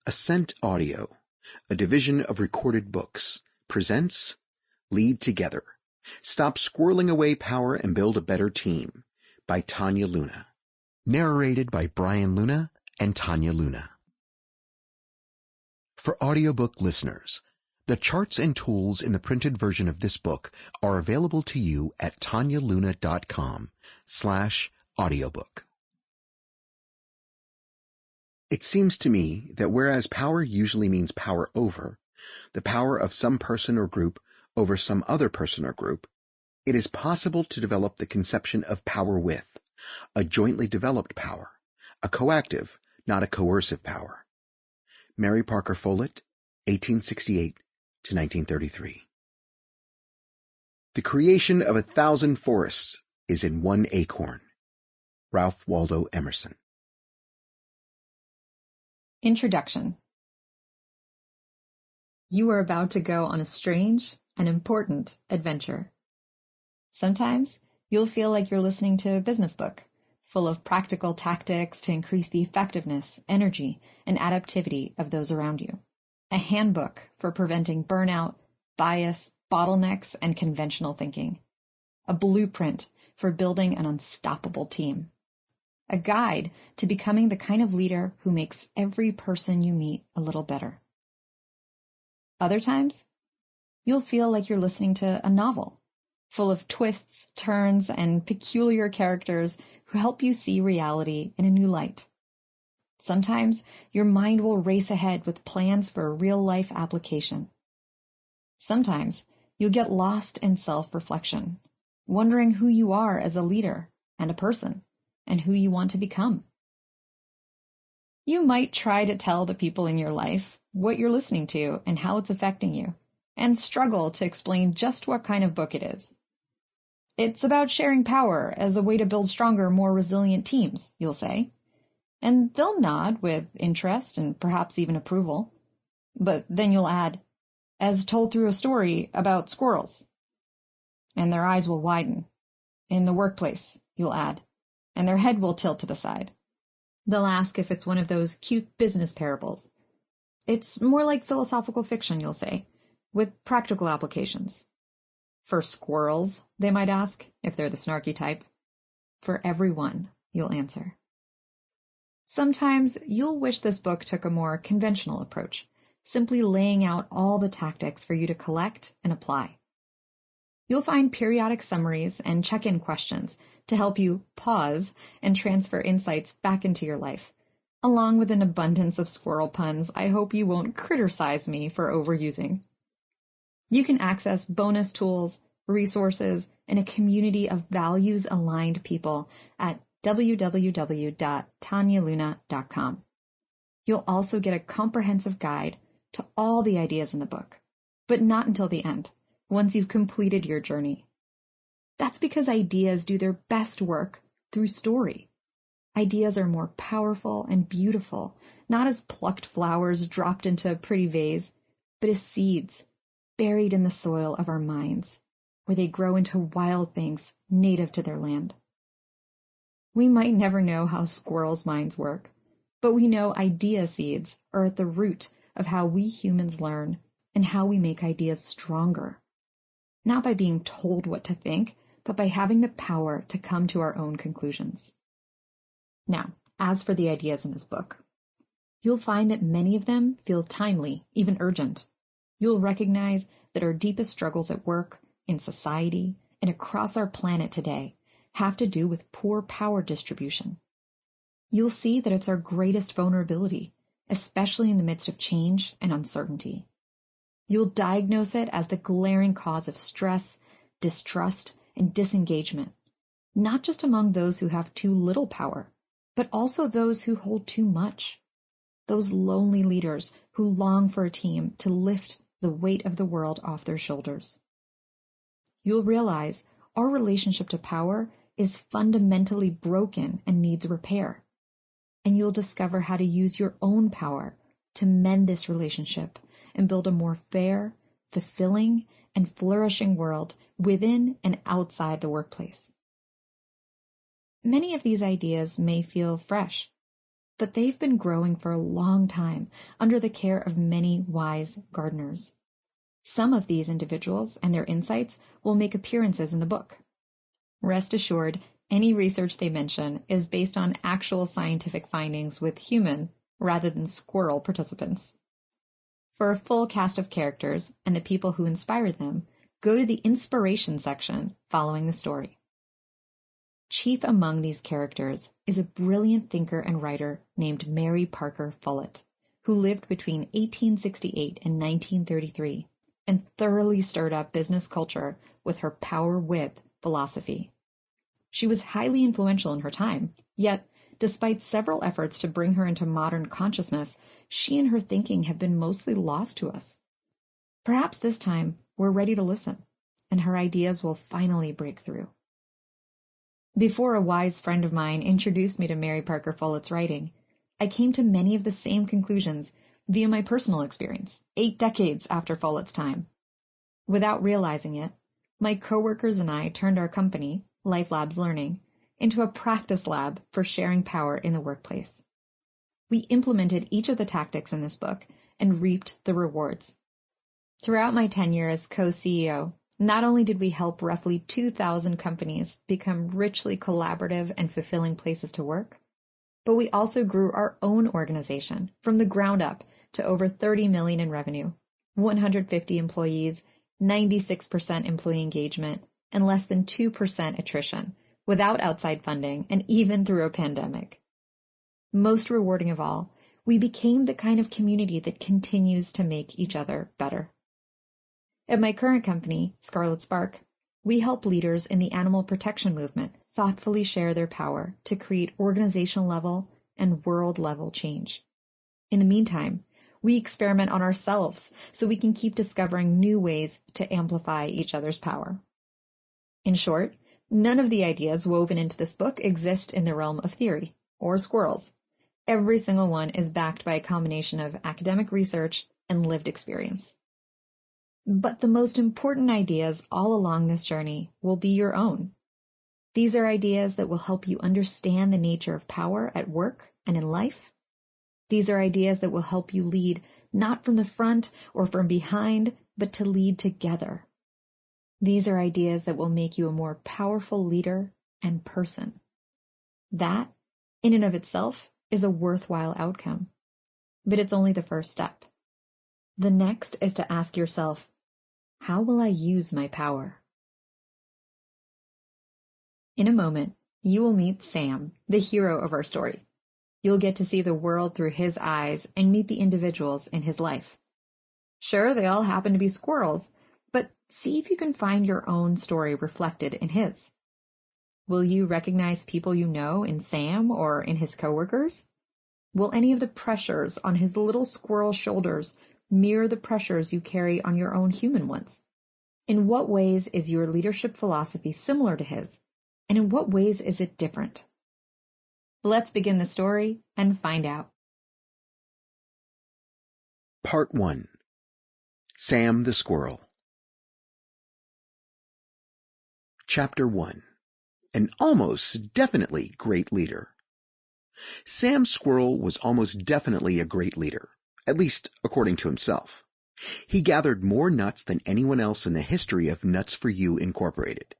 Ascent Audio, a division of Recorded Books, presents Lead Together. Stop Squirreling Away Power and Build a Better Team by Tania Luna. Narrated by Brian Luna and Tania Luna. For audiobook listeners, the charts and tools in the printed version of this book are available to you at tanialuna.com/audiobook. It seems to me that whereas power usually means power over, the power of some person or group over some other person or group, it is possible to develop the conception of power with, a jointly developed power, a coactive, not a coercive power. Mary Parker Follett, 1868 to 1933. The creation of 1,000 forests is in one acorn. Ralph Waldo Emerson. Introduction. You are about to go on a strange and important adventure. Sometimes you'll feel like you're listening to a business book, full of practical tactics to increase the effectiveness, energy, and adaptivity of those around you. A handbook for preventing burnout, bias, bottlenecks, and conventional thinking. A blueprint for building an unstoppable team. A guide to becoming the kind of leader who makes every person you meet a little better. Other times, you'll feel like you're listening to a novel, full of twists, turns, and peculiar characters who help you see reality in a new light. Sometimes, your mind will race ahead with plans for a real-life application. Sometimes, you'll get lost in self-reflection, wondering who you are as a leader and a person, and who you want to become. You might try to tell the people in your life what you're listening to and how it's affecting you, and struggle to explain just what kind of book it is. It's about sharing power as a way to build stronger, more resilient teams, you'll say. And they'll nod with interest and perhaps even approval. But then you'll add, as told through a story about squirrels. And their eyes will widen. In the workplace, you'll add. And their head will tilt to the side. They'll ask if it's one of those cute business parables. It's more like philosophical fiction, you'll say, with practical applications. For squirrels, they might ask, if they're the snarky type. For everyone, you'll answer. Sometimes you'll wish this book took a more conventional approach, simply laying out all the tactics for you to collect and apply. You'll find periodic summaries and check-in questions to help you pause and transfer insights back into your life, along with an abundance of squirrel puns I hope you won't criticize me for overusing. You can access bonus tools, resources, and a community of values-aligned people at www.tanialuna.com. You'll also get a comprehensive guide to all the ideas in the book, but not until the end, once you've completed your journey. That's because ideas do their best work through story. Ideas are more powerful and beautiful, not as plucked flowers dropped into a pretty vase, but as seeds buried in the soil of our minds, where they grow into wild things native to their land. We might never know how squirrels' minds work, but we know idea seeds are at the root of how we humans learn and how we make ideas stronger. Not by being told what to think, but by having the power to come to our own conclusions. Now, as for the ideas in this book, you'll find that many of them feel timely, even urgent. You'll recognize that our deepest struggles at work, in society, and across our planet today have to do with poor power distribution. You'll see that it's our greatest vulnerability, especially in the midst of change and uncertainty. You'll diagnose it as the glaring cause of stress, distrust, and disengagement, not just among those who have too little power, but also those who hold too much. Those lonely leaders who long for a team to lift the weight of the world off their shoulders. You'll realize our relationship to power is fundamentally broken and needs repair. And you'll discover how to use your own power to mend this relationship and build a more fair, fulfilling, and flourishing world within and outside the workplace. Many of these ideas may feel fresh, but they've been growing for a long time under the care of many wise gardeners. Some of these individuals and their insights will make appearances in the book. Rest assured, any research they mention is based on actual scientific findings with human rather than squirrel participants. For a full cast of characters and the people who inspired them, go to the inspiration section following the story. Chief among these characters is a brilliant thinker and writer named Mary Parker Follett, who lived between 1868 and 1933 and thoroughly stirred up business culture with her power-with philosophy. She was highly influential in her time, yet, despite several efforts to bring her into modern consciousness, she and her thinking have been mostly lost to us. Perhaps this time we're ready to listen, and her ideas will finally break through. Before a wise friend of mine introduced me to Mary Parker Follett's writing, I came to many of the same conclusions via my personal experience, 8 decades after Follett's time. Without realizing it, my coworkers and I turned our company, Life Labs Learning, into a practice lab for sharing power in the workplace. We implemented each of the tactics in this book and reaped the rewards. Throughout my tenure as co-CEO, not only did we help roughly 2,000 companies become richly collaborative and fulfilling places to work, but we also grew our own organization from the ground up to over $30 million in revenue, 150 employees, 96% employee engagement, and less than 2% attrition, without outside funding and even through a pandemic. Most rewarding of all, we became the kind of community that continues to make each other better. At my current company, Scarlet Spark, we help leaders in the animal protection movement thoughtfully share their power to create organizational level and world level change. In the meantime, we experiment on ourselves so we can keep discovering new ways to amplify each other's power. In short, none of the ideas woven into this book exist in the realm of theory or squirrels. Every single one is backed by a combination of academic research and lived experience. But the most important ideas all along this journey will be your own. These are ideas that will help you understand the nature of power at work and in life. These are ideas that will help you lead not from the front or from behind, but to lead together. These are ideas that will make you a more powerful leader and person. That, in and of itself, is a worthwhile outcome. But it's only the first step. The next is to ask yourself, how will I use my power? In a moment, you will meet Sam, the hero of our story. You'll get to see the world through his eyes and meet the individuals in his life. Sure, they all happen to be squirrels, but see if you can find your own story reflected in his. Will you recognize people you know in Sam or in his coworkers? Will any of the pressures on his little squirrel shoulders mirror the pressures you carry on your own human ones? In what ways is your leadership philosophy similar to his, and in what ways is it different? Let's begin the story and find out. Part 1. Sam the Squirrel. Chapter 1. An almost definitely great leader. Sam Squirrel was almost definitely a great leader, at least according to himself. He gathered more nuts than anyone else in the history of Nuts for You Incorporated,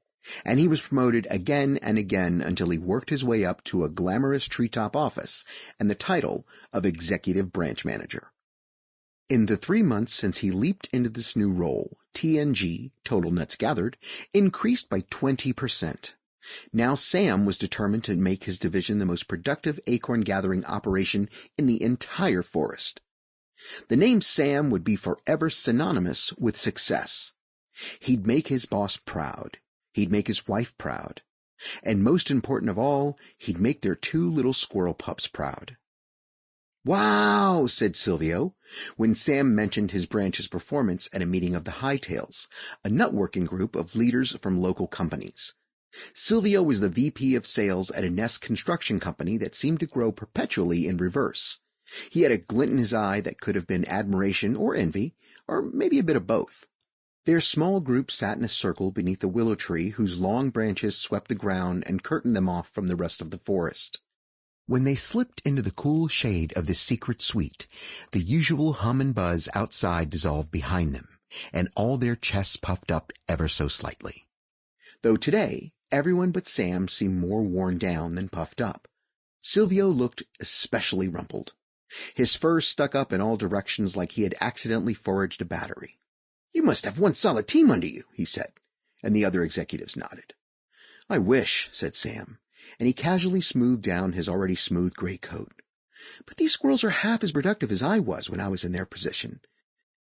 and he was promoted again and again until he worked his way up to a glamorous treetop office and the title of Executive Branch Manager. In the 3 months since he leaped into this new role, TNG, Total Nuts Gathered, increased by 20%. Now Sam was determined to make his division the most productive acorn gathering operation in the entire forest. The name Sam would be forever synonymous with success. He'd make his boss proud. He'd make his wife proud. And most important of all, he'd make their 2 little squirrel pups proud. "Wow," said Silvio, when Sam mentioned his branch's performance at a meeting of the Hightails, a nut-working group of leaders from local companies. Silvio was the VP of sales at a nest construction company that seemed to grow perpetually in reverse. He had a glint in his eye that could have been admiration or envy, or maybe a bit of both. Their small group sat in a circle beneath a willow tree whose long branches swept the ground and curtained them off from the rest of the forest. When they slipped into the cool shade of the secret suite, the usual hum and buzz outside dissolved behind them, and all their chests puffed up ever so slightly. Though today, everyone but Sam seemed more worn down than puffed up. Silvio looked especially rumpled. His fur stuck up in all directions like he had accidentally foraged a battery. "You must have one solid team under you," he said, and the other executives nodded. "I wish," said Sam, and he casually smoothed down his already smooth gray coat. "But these squirrels are half as productive as I was when I was in their position.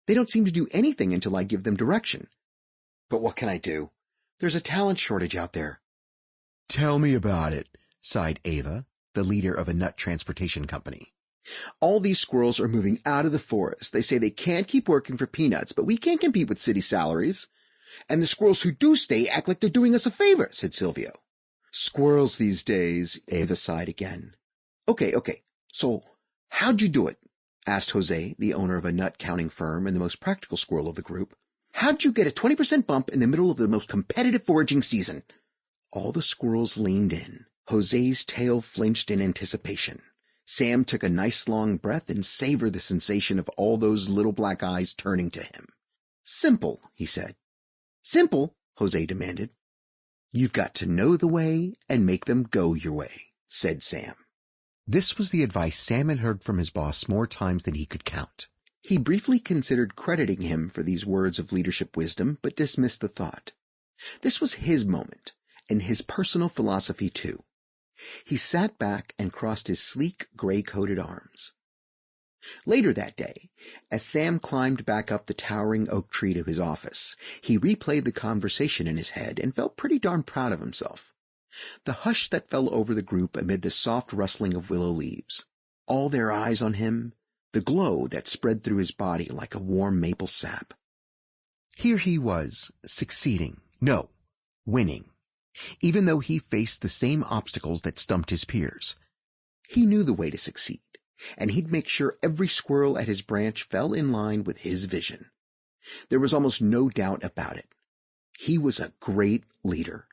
They don't seem to do anything until I give them direction. But what can I do? There's a talent shortage out there." "Tell me about it," sighed Ava, the leader of a nut transportation company. "All these squirrels are moving out of the forest. They say they can't keep working for peanuts, but we can't compete with city salaries. And the squirrels who do stay act like they're doing us a favor," said Silvio. "Squirrels these days," Ava sighed again. Okay, so how'd you do it?" asked Jose, the owner of a nut counting firm and the most practical squirrel of the group. "How'd you get a 20% bump in the middle of the most competitive foraging season?" All the squirrels leaned in. Jose's tail flinched in anticipation. Sam took a nice long breath and savored the sensation of all those little black eyes turning to him. "Simple," he said. "Simple?" Jose demanded. "You've got to know the way and make them go your way," said Sam. This was the advice Sam had heard from his boss more times than he could count. He briefly considered crediting him for these words of leadership wisdom, but dismissed the thought. This was his moment, and his personal philosophy too. He sat back and crossed his sleek, gray-coated arms. Later that day, as Sam climbed back up the towering oak tree to his office, he replayed the conversation in his head and felt pretty darn proud of himself. The hush that fell over the group amid the soft rustling of willow leaves, all their eyes on him, the glow that spread through his body like a warm maple sap. Here he was, succeeding, no, winning, even though he faced the same obstacles that stumped his peers. He knew the way to succeed, and he'd make sure every squirrel at his branch fell in line with his vision. There was almost no doubt about it. He was a great leader.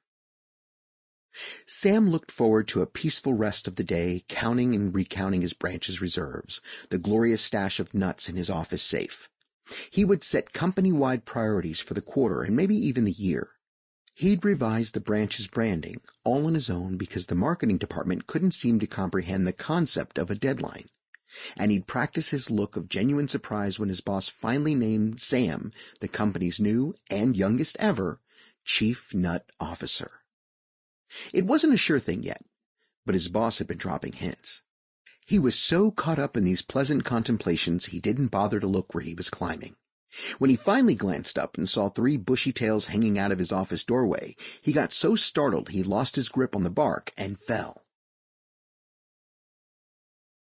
Sam looked forward to a peaceful rest of the day, counting and recounting his branch's reserves, the glorious stash of nuts in his office safe. He would set company-wide priorities for the quarter and maybe even the year. He'd revised the branch's branding, all on his own because the marketing department couldn't seem to comprehend the concept of a deadline. And he'd practice his look of genuine surprise when his boss finally named Sam the company's new and youngest ever Chief Nut Officer. It wasn't a sure thing yet, but his boss had been dropping hints. He was so caught up in these pleasant contemplations he didn't bother to look where he was climbing. When he finally glanced up and saw 3 bushy tails hanging out of his office doorway, he got so startled he lost his grip on the bark and fell.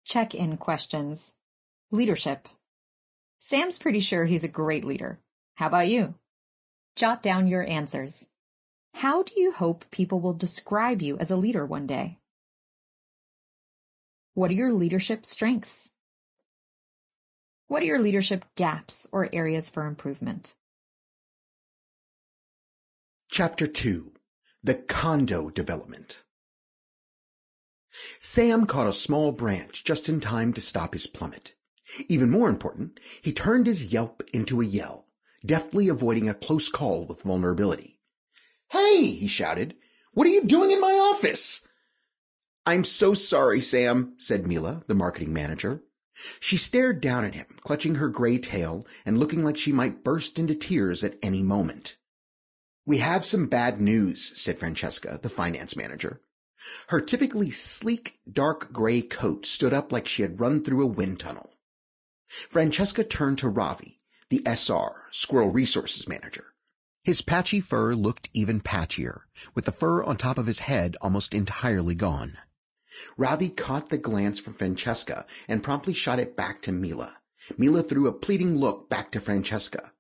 Check-in questions. Leadership. Sam's pretty sure he's a great leader. How about you? Jot down your answers. How do you hope people will describe you as a leader one day? What are your leadership strengths? What are your leadership gaps or areas for improvement? Chapter 2. The Condo Development. Sam caught a small branch just in time to stop his plummet. Even more important, he turned his yelp into a yell, deftly avoiding a close call with vulnerability. "Hey!" he shouted. "What are you doing in my office?" "I'm so sorry, Sam," said Mila, the marketing manager. She stared down at him, clutching her gray tail and looking like she might burst into tears at any moment. "We have some bad news," said Francesca, the finance manager. Her typically sleek, dark gray coat stood up like she had run through a wind tunnel. Francesca turned to Ravi, the SR, Squirrel Resources Manager. His patchy fur looked even patchier, with the fur on top of his head almost entirely gone. Ravi caught the glance from Francesca and promptly shot it back to Mila. Mila threw a pleading look back to Francesca.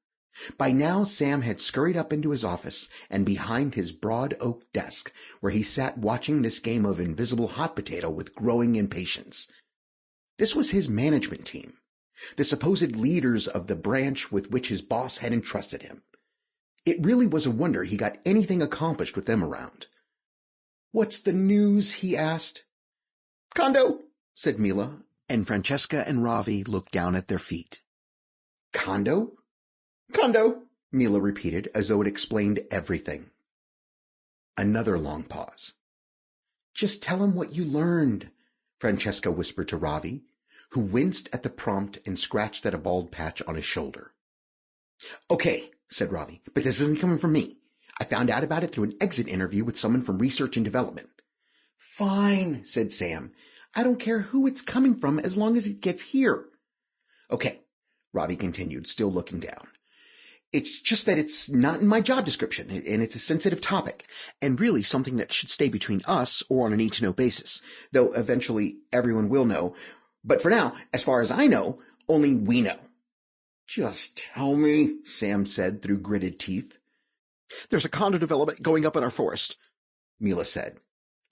By now, Sam had scurried up into his office and behind his broad oak desk, where he sat watching this game of invisible hot potato with growing impatience. This was his management team, the supposed leaders of the branch with which his boss had entrusted him. It really was a wonder he got anything accomplished with them around. "What's the news?" he asked. Condo, said Mila, and Francesca and Ravi looked down at their feet. Condo? Condo, Mila repeated, as though it explained everything. Another long pause. Just tell him what you learned, Francesca whispered to Ravi, who winced at the prompt and scratched at a bald patch on his shoulder. Okay, said Ravi, but this isn't coming from me. I found out about it through an exit interview with someone from research and development. Fine, said Sam. I don't care who it's coming from as long as it gets here. Okay, Ravi continued, still looking down. It's just that it's not in my job description, and it's a sensitive topic, and really something that should stay between us or on a need-to-know basis, though eventually everyone will know. But for now, as far as I know, only we know. Just tell me, Sam said through gritted teeth. There's a condo development going up in our forest, Mila said.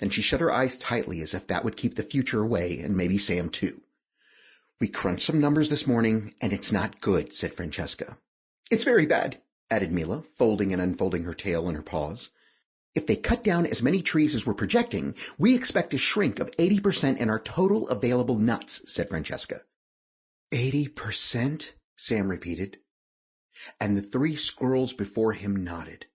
Then she shut her eyes tightly as if that would keep the future away, and maybe Sam too. We crunched some numbers this morning, and it's not good, said Francesca. It's very bad, added Mila, folding and unfolding her tail in her paws. If they cut down as many trees as we're projecting, we expect a shrink of 80% in our total available nuts, said Francesca. 80%? Sam repeated. And the 3 squirrels before him nodded.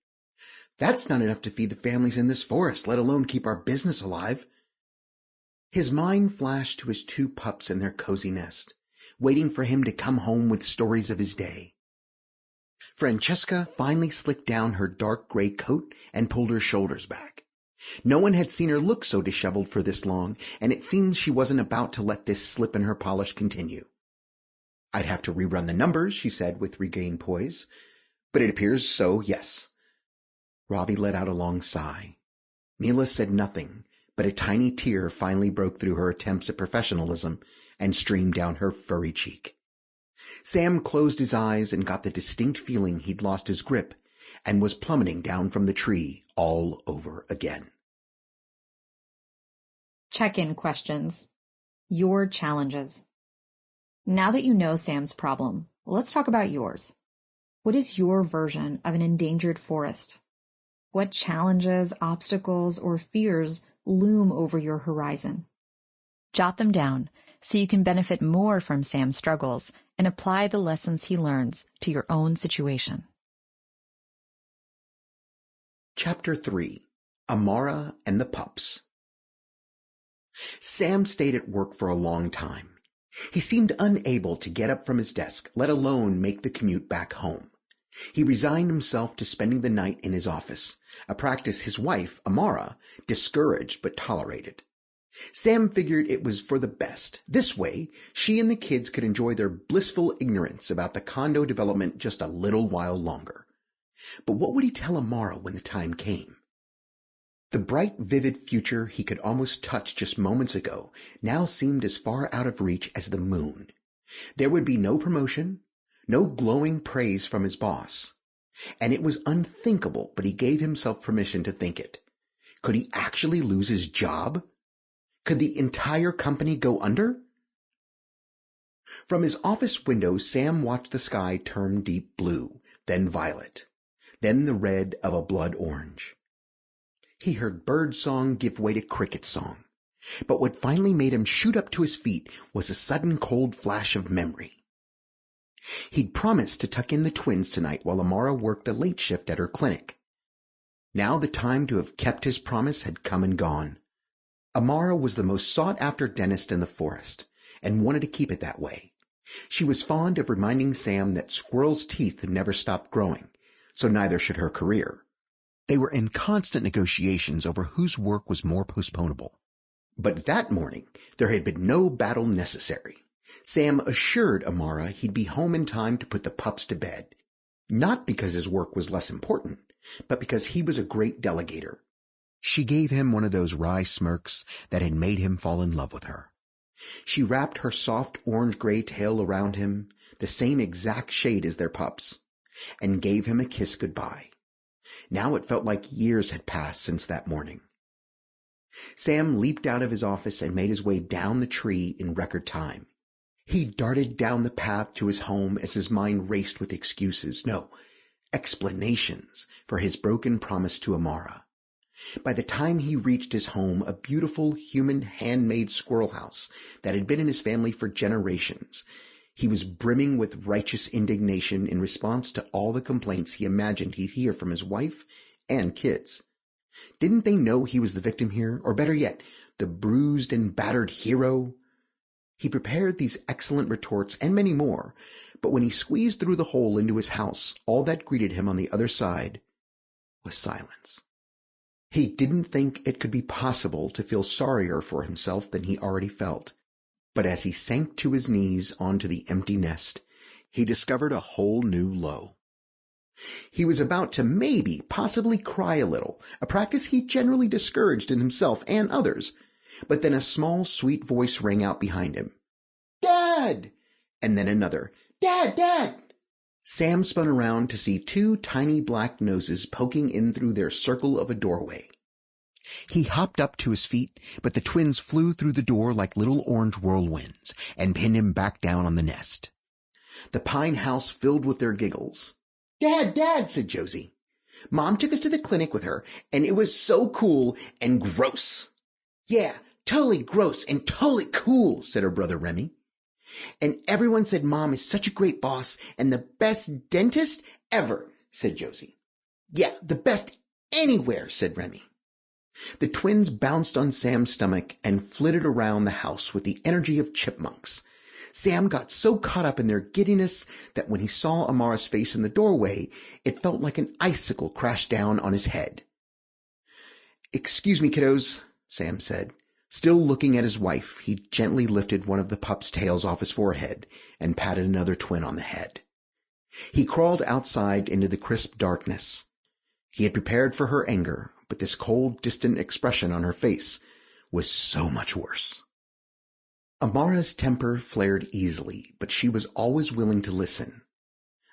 That's not enough to feed the families in this forest, let alone keep our business alive. His mind flashed to his 2 pups in their cozy nest, waiting for him to come home with stories of his day. Francesca finally slicked down her dark gray coat and pulled her shoulders back. No one had seen her look so disheveled for this long, and it seemed she wasn't about to let this slip in her polish continue. I'd have to rerun the numbers, she said with regained poise. But it appears so, yes. Ravi let out a long sigh. Mila said nothing, but a tiny tear finally broke through her attempts at professionalism and streamed down her furry cheek. Sam closed his eyes and got the distinct feeling he'd lost his grip and was plummeting down from the tree all over again. Check-in questions. Your challenges. Now that you know Sam's problem, let's talk about yours. What is your version of an endangered forest? What challenges, obstacles, or fears loom over your horizon? Jot them down so you can benefit more from Sam's struggles and apply the lessons he learns to your own situation. Chapter 3. Amara and the Pups. Sam stayed at work for a long time. He seemed unable to get up from his desk, let alone make the commute back home. He resigned himself to spending the night in his office, a practice his wife, Amara, discouraged but tolerated. Sam figured it was for the best. This way, she and the kids could enjoy their blissful ignorance about the condo development just a little while longer. But what would he tell Amara when the time came? The bright, vivid future he could almost touch just moments ago now seemed as far out of reach as the moon. There would be no promotion, no glowing praise from his boss. And it was unthinkable, but he gave himself permission to think it. Could he actually lose his job? Could the entire company go under? From his office window, Sam watched the sky turn deep blue, then violet, then the red of a blood orange. He heard bird song give way to cricket song. But what finally made him shoot up to his feet was a sudden cold flash of memory. He'd promised to tuck in the twins tonight while Amara worked the late shift at her clinic. Now the time to have kept his promise had come and gone. Amara was the most sought-after dentist in the forest, and wanted to keep it that way. She was fond of reminding Sam that squirrels' teeth never stopped growing, so neither should her career. They were in constant negotiations over whose work was more postponable. But that morning, there had been no battle necessary. Sam assured Amara he'd be home in time to put the pups to bed, not because his work was less important, but because he was a great delegator. She gave him one of those wry smirks that had made him fall in love with her. She wrapped her soft orange-gray tail around him, the same exact shade as their pups, and gave him a kiss goodbye. Now it felt like years had passed since that morning. Sam leaped out of his office and made his way down the tree in record time. He darted down the path to his home as his mind raced with excuses, no, explanations for his broken promise to Amara. By the time he reached his home, a beautiful human handmade squirrel house that had been in his family for generations, he was brimming with righteous indignation in response to all the complaints he imagined he'd hear from his wife and kids. Didn't they know he was the victim here? Or better yet, the bruised and battered hero? He prepared these excellent retorts and many more, but when he squeezed through the hole into his house, all that greeted him on the other side was silence. He didn't think it could be possible to feel sorrier for himself than he already felt, but as he sank to his knees onto the empty nest, he discovered a whole new low. He was about to possibly cry a little, a practice he generally discouraged in himself and others, but then a small, sweet voice rang out behind him. "Dad!" And then another, "Dad, Dad!" Sam spun around to see two tiny black noses poking in through their circle of a doorway. He hopped up to his feet, but the twins flew through the door like little orange whirlwinds and pinned him back down on the nest. The pine house filled with their giggles. "Dad, Dad," said Josie. "Mom took us to the clinic with her, and it was so cool and gross." "Yeah, totally gross and totally cool," said her brother Remy. "And everyone said Mom is such a great boss and the best dentist ever," said Josie. "Yeah, the best anywhere," said Remy. The twins bounced on Sam's stomach and flitted around the house with the energy of chipmunks. Sam got so caught up in their giddiness that when he saw Amara's face in the doorway, it felt like an icicle crashed down on his head. "Excuse me, kiddos," Sam said. Still looking at his wife, he gently lifted one of the pup's tails off his forehead and patted another twin on the head. He crawled outside into the crisp darkness. He had prepared for her anger, but this cold, distant expression on her face was so much worse. Amara's temper flared easily, but she was always willing to listen.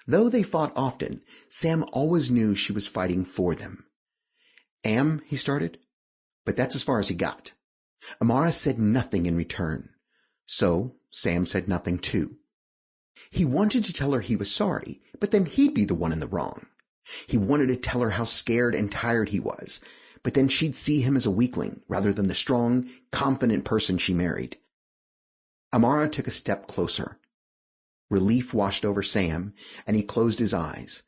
Though they fought often, Sam always knew she was fighting for them. He started, but that's as far as he got. Amara said nothing in return, so Sam said nothing too. He wanted to tell her he was sorry, but then he'd be the one in the wrong. He wanted to tell her how scared and tired he was, but then she'd see him as a weakling rather than the strong, confident person she married. Amara took a step closer. Relief washed over Sam, and he closed his eyes,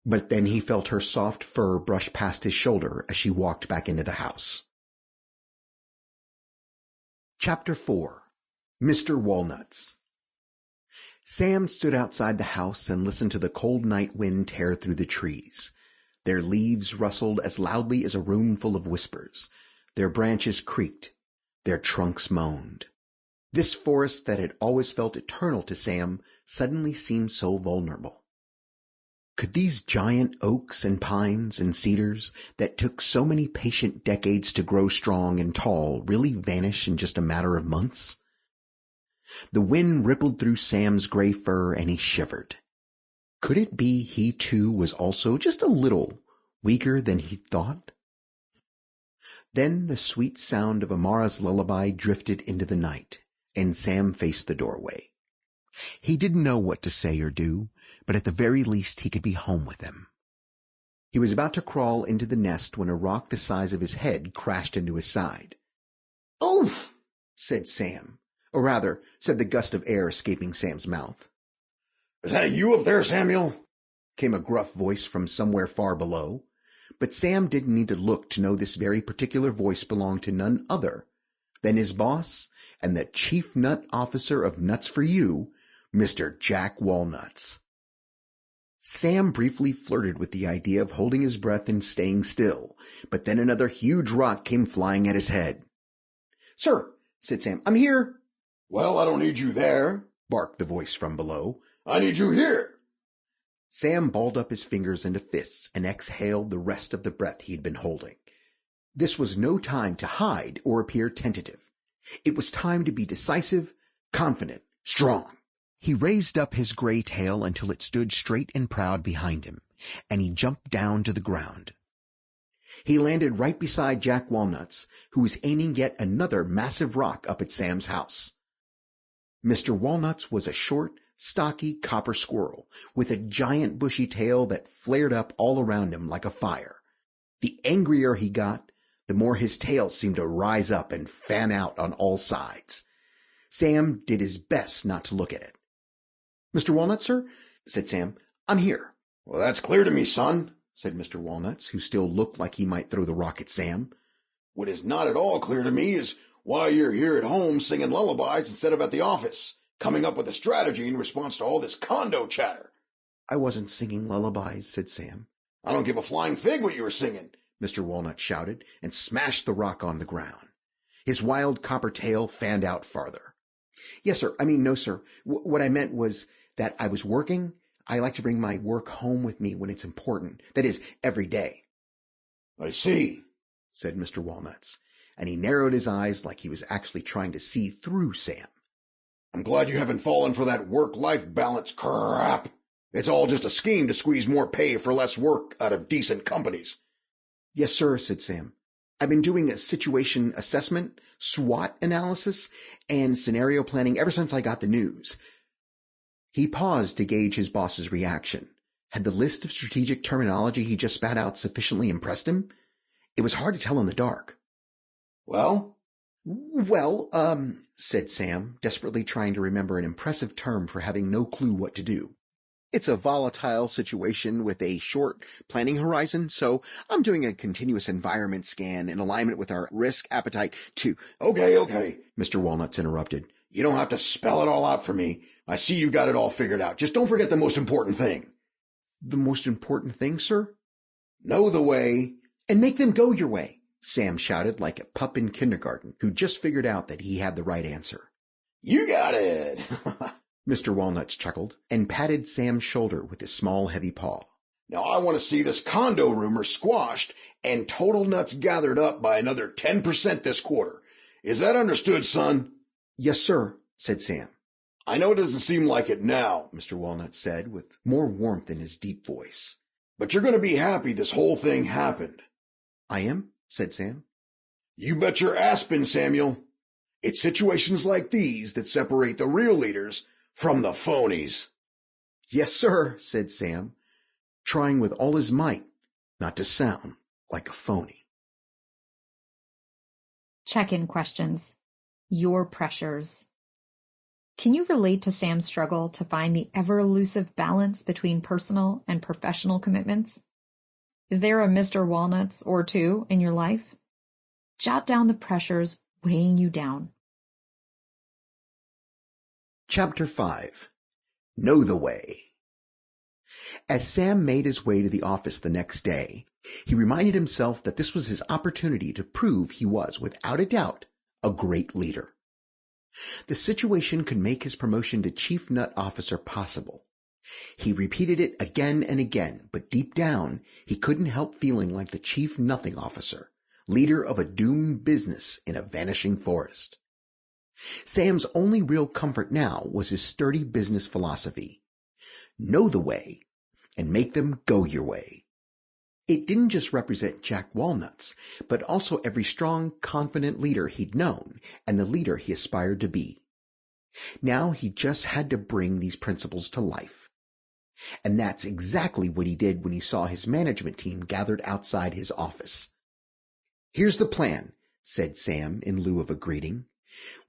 but then he felt her soft fur brush past his shoulder as she walked back into the house. Chapter 4. Mr. Walnuts. Sam stood outside the house and listened to the cold night wind tear through the trees. Their leaves rustled as loudly as a room full of whispers. Their branches creaked. Their trunks moaned. This forest that had always felt eternal to Sam suddenly seemed so vulnerable. Could these giant oaks and pines and cedars that took so many patient decades to grow strong and tall really vanish in just a matter of months? The wind rippled through Sam's gray fur and he shivered. Could it be he too was also just a little weaker than he'd thought? Then the sweet sound of Amara's lullaby drifted into the night, and Sam faced the doorway. He didn't know what to say or do, but at the very least he could be home with them. He was about to crawl into the nest when a rock the size of his head crashed into his side. "Oof!" said Sam, or rather, said the gust of air escaping Sam's mouth. "Is that you up there, Samuel?" came a gruff voice from somewhere far below, but Sam didn't need to look to know this very particular voice belonged to none other than his boss and the chief nut officer of Nuts for You, Mr. Jack Walnuts. Sam briefly flirted with the idea of holding his breath and staying still, but then another huge rock came flying at his head. "Sir," said Sam, "I'm here." "Well, I don't need you there," barked the voice from below. "I need you here." Sam balled up his fingers into fists and exhaled the rest of the breath he'd been holding. This was no time to hide or appear tentative. It was time to be decisive, confident, strong. He raised up his gray tail until it stood straight and proud behind him, and he jumped down to the ground. He landed right beside Jack Walnuts, who was aiming yet another massive rock up at Sam's house. Mr. Walnuts was a short, stocky copper squirrel with a giant bushy tail that flared up all around him like a fire. The angrier he got, the more his tail seemed to rise up and fan out on all sides. Sam did his best not to look at it. "Mr. Walnut, sir," said Sam, "I'm here." "Well, that's clear to me, son," said Mr. Walnuts, who still looked like he might throw the rock at Sam. "What is not at all clear to me is why you're here at home singing lullabies instead of at the office, coming up with a strategy in response to all this condo chatter." "I wasn't singing lullabies," said Sam. "I don't give a flying fig what you were singing," Mr. Walnut shouted, and smashed the rock on the ground. His wild copper tail fanned out farther. "Yes, sir. No, sir. What I meant was that I was working. I like to bring my work home with me when it's important. That is, every day." "I see," said Mr. Walnuts, and he narrowed his eyes like he was actually trying to see through Sam. "I'm glad you haven't fallen for that work-life balance crap. It's all just a scheme to squeeze more pay for less work out of decent companies." "Yes, sir," said Sam. "I've been doing a situation assessment, SWOT analysis, and scenario planning ever since I got the news." He paused to gauge his boss's reaction. Had the list of strategic terminology he just spat out sufficiently impressed him? It was hard to tell in the dark. "Well?" "Well, said Sam, desperately trying to remember an impressive term for having no clue what to do. "It's a volatile situation with a short planning horizon, so I'm doing a continuous environment scan in alignment with our risk appetite to—" Okay, Mr. Walnuts interrupted. "You don't have to spell it all out for me. I see you got it all figured out. Just don't forget the most important thing." "The most important thing, sir?" "Know the way, and make them go your way," Sam shouted like a pup in kindergarten who just figured out that he had the right answer. "You got it!" Mr. Walnuts chuckled and patted Sam's shoulder with his small, heavy paw. "Now I want to see this condo rumor squashed and total nuts gathered up by another 10% this quarter. Is that understood, son?" "Yes, sir," said Sam. "I know it doesn't seem like it now," Mr. Walnut said with more warmth in his deep voice. "But you're going to be happy this whole thing happened." "I am?" said Sam. "You bet your ass been, Samuel. It's situations like these that separate the real leaders from the phonies." "Yes, sir," said Sam, trying with all his might not to sound like a phony. Check-in questions. Your pressures. Can you relate to Sam's struggle to find the ever-elusive balance between personal and professional commitments? Is there a Mr. Walnuts or two in your life? Jot down the pressures weighing you down. Chapter 5. Know the Way. As Sam made his way to the office the next day, he reminded himself that this was his opportunity to prove he was, without a doubt, a great leader. The situation could make his promotion to Chief Nut Officer possible. He repeated it again and again, but deep down, he couldn't help feeling like the Chief Nothing Officer, leader of a doomed business in a vanishing forest. Sam's only real comfort now was his sturdy business philosophy. Know the way, and make them go your way. It didn't just represent Jack Walnuts, but also every strong, confident leader he'd known and the leader he aspired to be. Now he just had to bring these principles to life. And that's exactly what he did when he saw his management team gathered outside his office. "Here's the plan," said Sam in lieu of a greeting.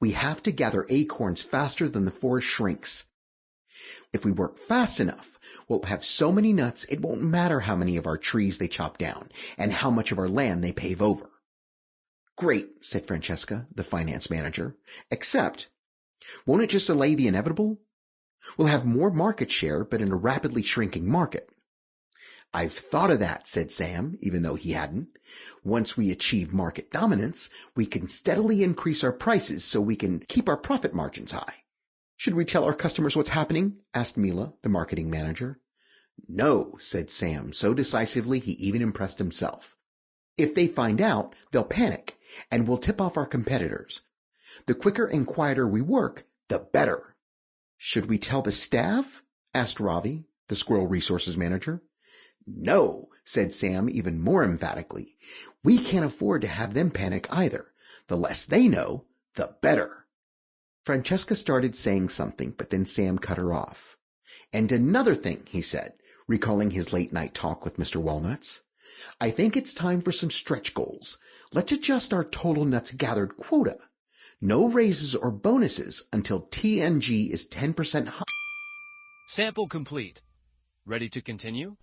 "We have to gather acorns faster than the forest shrinks. If we work fast enough, we'll have so many nuts it won't matter how many of our trees they chop down and how much of our land they pave over." "Great," said Francesca, the finance manager. "Except, won't it just delay the inevitable? We'll have more market share, but in a rapidly shrinking market." "I've thought of that," said Sam, even though he hadn't. "Once we achieve market dominance, we can steadily increase our prices so we can keep our profit margins high." "Should we tell our customers what's happening?" asked Mila, the marketing manager. "No," said Sam, so decisively he even impressed himself. "If they find out, they'll panic, and we'll tip off our competitors. The quicker and quieter we work, the better." "Should we tell the staff?" asked Ravi, the Squirrel Resources Manager. "No," said Sam even more emphatically. "We can't afford to have them panic either. The less they know, the better." Francesca started saying something, but then Sam cut her off. "And another thing," he said, recalling his late-night talk with Mr. Walnuts. "I think it's time for some stretch goals. Let's adjust our total nuts gathered quota. No raises or bonuses until TNG is 10% high. Sample complete. Ready to continue?